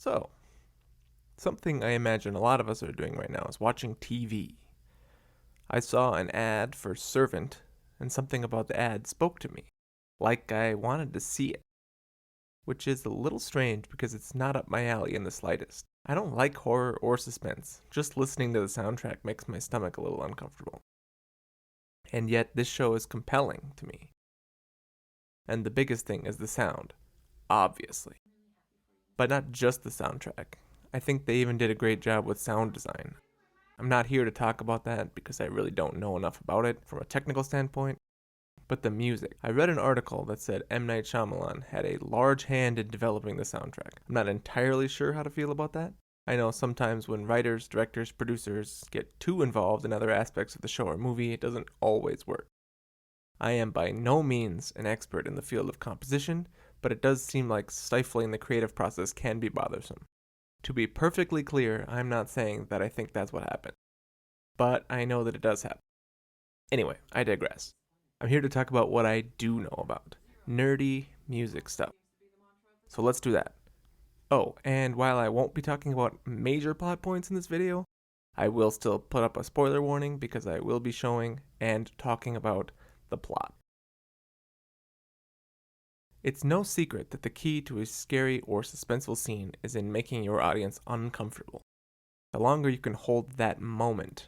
So, something I imagine a lot of us are doing right now is watching TV. I saw an ad for Servant, and something about the ad spoke to me, like I wanted to see it, which is a little strange because it's not up my alley in the slightest. I don't like horror or suspense. Just listening to the soundtrack makes my stomach a little uncomfortable. And yet, this show is compelling to me. And the biggest thing is the sound, obviously. But not just the soundtrack. I think they even did a great job with sound design. I'm not here to talk about that because I really don't know enough about it from a technical standpoint. But the music. I read an article that said M.Night Shyamalan had a large hand in developing the soundtrack. I'm not entirely sure how to feel about that. I know sometimes when writers, directors, producers get too involved in other aspects of the show or movie, it doesn't always work. I am by no means an expert in the field of composition, but it does seem like stifling the creative process can be bothersome. To be perfectly clear, I'm not saying that I think that's what happened, but I know that it does happen. Anyway, I digress. I'm here to talk about what I do know about nerdy music stuff. So let's do that. Oh, and while I won't be talking about major plot points in this video, I will still put up a spoiler warning because I will be showing and talking about the plot. It's no secret that the key to a scary or suspenseful scene is in making your audience uncomfortable. The longer you can hold that moment,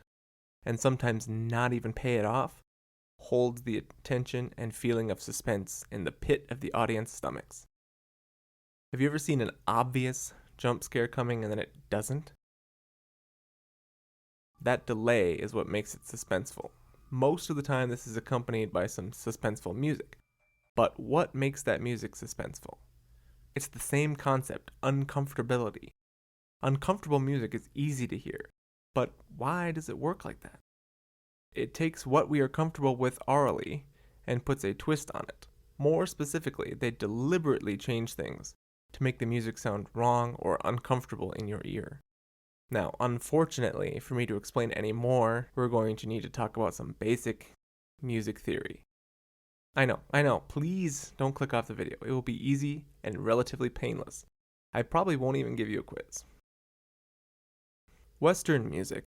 and sometimes not even pay it off, holds the attention and feeling of suspense in the pit of the audience stomachs. Have you ever seen an obvious jump scare coming and then it doesn't? That delay is what makes it suspenseful. Most of the time this is accompanied by some suspenseful music. But what makes that music suspenseful? It's the same concept, uncomfortability. Uncomfortable music is easy to hear, but why does it work like that? It takes what we are comfortable with orally and puts a twist on it. More specifically, they deliberately change things to make the music sound wrong or uncomfortable in your ear. Now, unfortunately, for me to explain any more, we're going to need to talk about some basic music theory. I know, please don't click off the video. It will be easy and relatively painless. I probably won't even give you a quiz. Western music,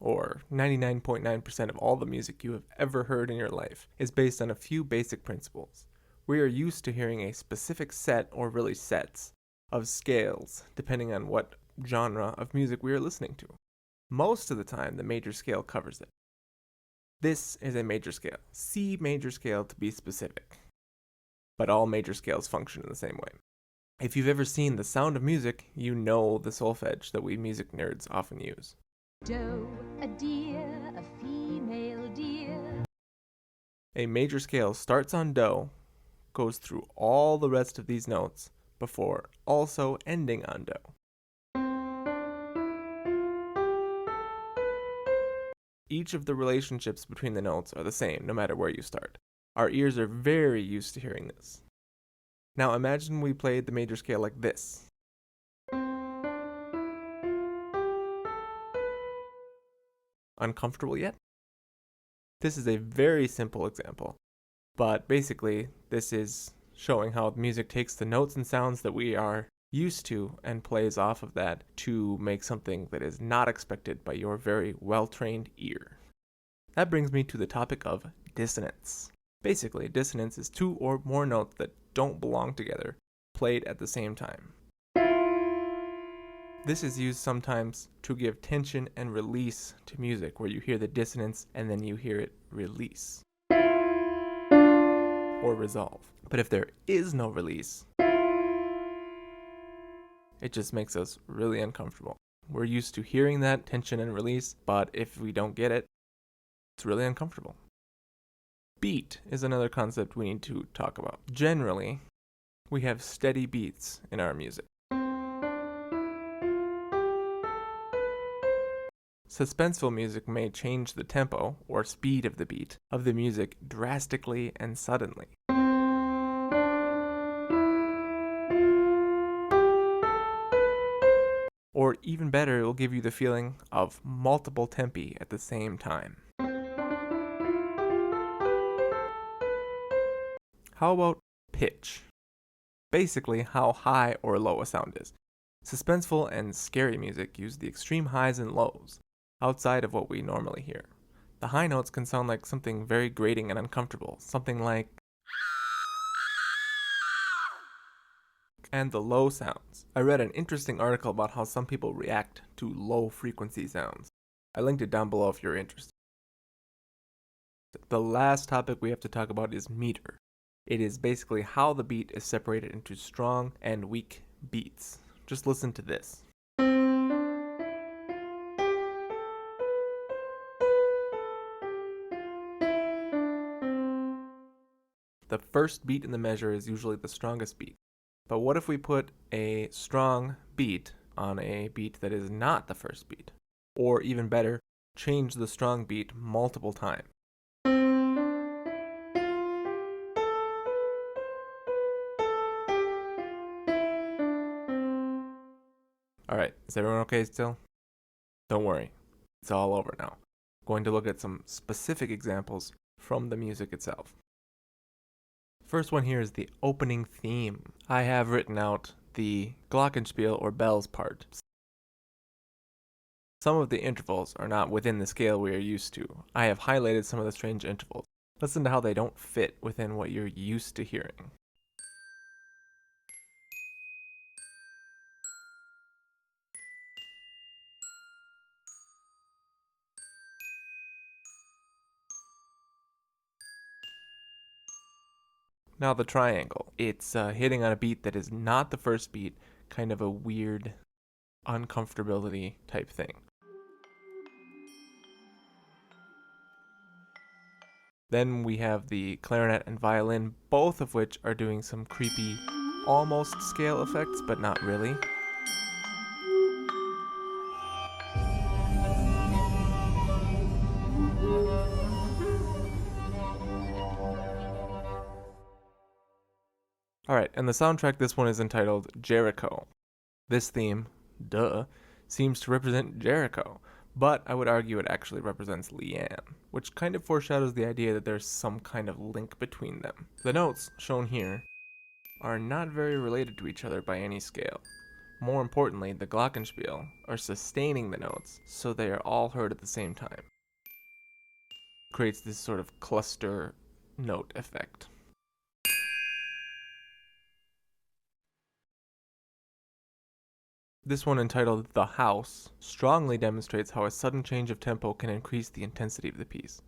or 99.9% of all the music you have ever heard in your life, is based on a few basic principles. We are used to hearing a specific set, or really sets, of scales, depending on what genre of music we are listening to. Most of the time, the major scale covers it. This is a major scale, C major scale to be specific. But all major scales function in the same way. If you've ever seen The Sound of Music, you know the solfege that we music nerds often use. Doe, a deer, a female deer. A major scale starts on Do, goes through all the rest of these notes, before also ending on Do. Each of the relationships between the notes are the same, no matter where you start. Our ears are very used to hearing this. Now imagine we played the major scale like this. Uncomfortable yet? This is a very simple example, but basically this is showing how music takes the notes and sounds that we are used to and plays off of that to make something that is not expected by your very well-trained ear. That brings me to the topic of dissonance. Basically, dissonance is two or more notes that don't belong together, played at the same time. This is used sometimes to give tension and release to music, where you hear the dissonance and then you hear it release or resolve. But if there is no release, it just makes us really uncomfortable. We're used to hearing that tension and release, but if we don't get it, it's really uncomfortable. Beat is another concept we need to talk about. Generally, we have steady beats in our music. Suspenseful music may change the tempo, or speed of the beat, of the music drastically and suddenly. Or even better, it will give you the feeling of multiple tempi at the same time. How about pitch? Basically, how high or low a sound is. Suspenseful and scary music use the extreme highs and lows, outside of what we normally hear. The high notes can sound like something very grating and uncomfortable, something like, and the low sounds. I read an interesting article about how some people react to low frequency sounds. I linked it down below if you're interested. The last topic we have to talk about is meter. It is basically how the beat is separated into strong and weak beats. Just listen to this. The first beat in the measure is usually the strongest beat. But what if we put a strong beat on a beat that is not the first beat? Or even better, change the strong beat multiple times. Alright, is everyone okay still? Don't worry, it's all over now. I'm going to look at some specific examples from the music itself. First one here is the opening theme. I have written out the glockenspiel or bells part. Some of the intervals are not within the scale we are used to. I have highlighted some of the strange intervals. Listen to how they don't fit within what you're used to hearing. Now the triangle. It's hitting on a beat that is not the first beat, kind of a weird uncomfortability type thing. Then we have the clarinet and violin, both of which are doing some creepy, almost scale effects, but not really. Alright, and the soundtrack, this one is entitled Jericho. This theme, duh, seems to represent Jericho, but I would argue it actually represents Leanne, which kind of foreshadows the idea that there's some kind of link between them. The notes, shown here, are not very related to each other by any scale. More importantly, the glockenspiel are sustaining the notes, so they are all heard at the same time. Creates this sort of cluster note effect. This one, entitled The House, strongly demonstrates how a sudden change of tempo can increase the intensity of the piece.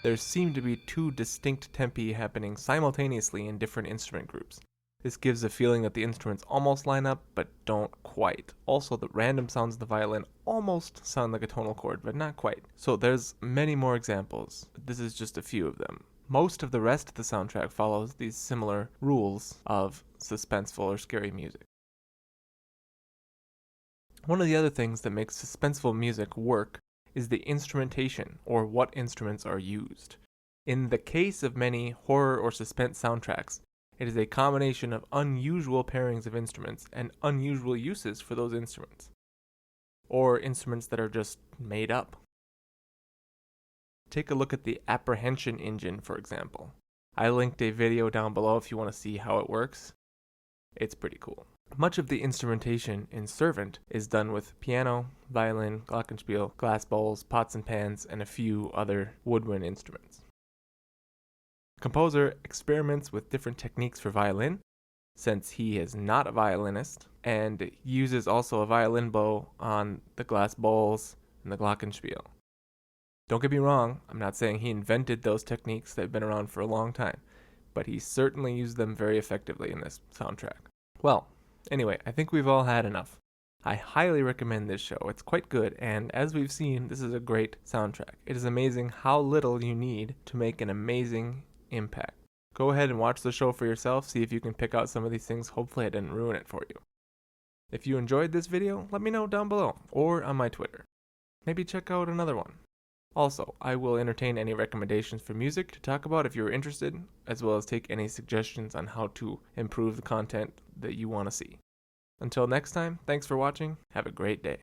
There seem to be two distinct tempi happening simultaneously in different instrument groups. This gives a feeling that the instruments almost line up, but don't quite. Also, the random sounds of the violin almost sound like a tonal chord, but not quite. So there's many more examples. This is just a few of them. Most of the rest of the soundtrack follows these similar rules of suspenseful or scary music. One of the other things that makes suspenseful music work is the instrumentation, or what instruments are used. In the case of many horror or suspense soundtracks, it is a combination of unusual pairings of instruments and unusual uses for those instruments, or instruments that are just made up. Take a look at the apprehension engine, for example. I linked a video down below if you want to see how it works. It's pretty cool. Much of the instrumentation in Servant is done with piano, violin, glockenspiel, glass bowls, pots and pans, and a few other woodwind instruments. The composer experiments with different techniques for violin, since he is not a violinist, and uses also a violin bow on the glass bowls and the glockenspiel. Don't get me wrong, I'm not saying he invented those techniques, they've been around for a long time, but he certainly used them very effectively in this soundtrack. Well, anyway, I think we've all had enough. I highly recommend this show. It's quite good, and as we've seen, this is a great soundtrack. It is amazing how little you need to make an amazing impact. Go ahead and watch the show for yourself, see if you can pick out some of these things. Hopefully I didn't ruin it for you. If you enjoyed this video, let me know down below, or on my Twitter. Maybe check out another one. Also, I will entertain any recommendations for music to talk about if you're interested, as well as take any suggestions on how to improve the content that you want to see. Until next time, thanks for watching, have a great day.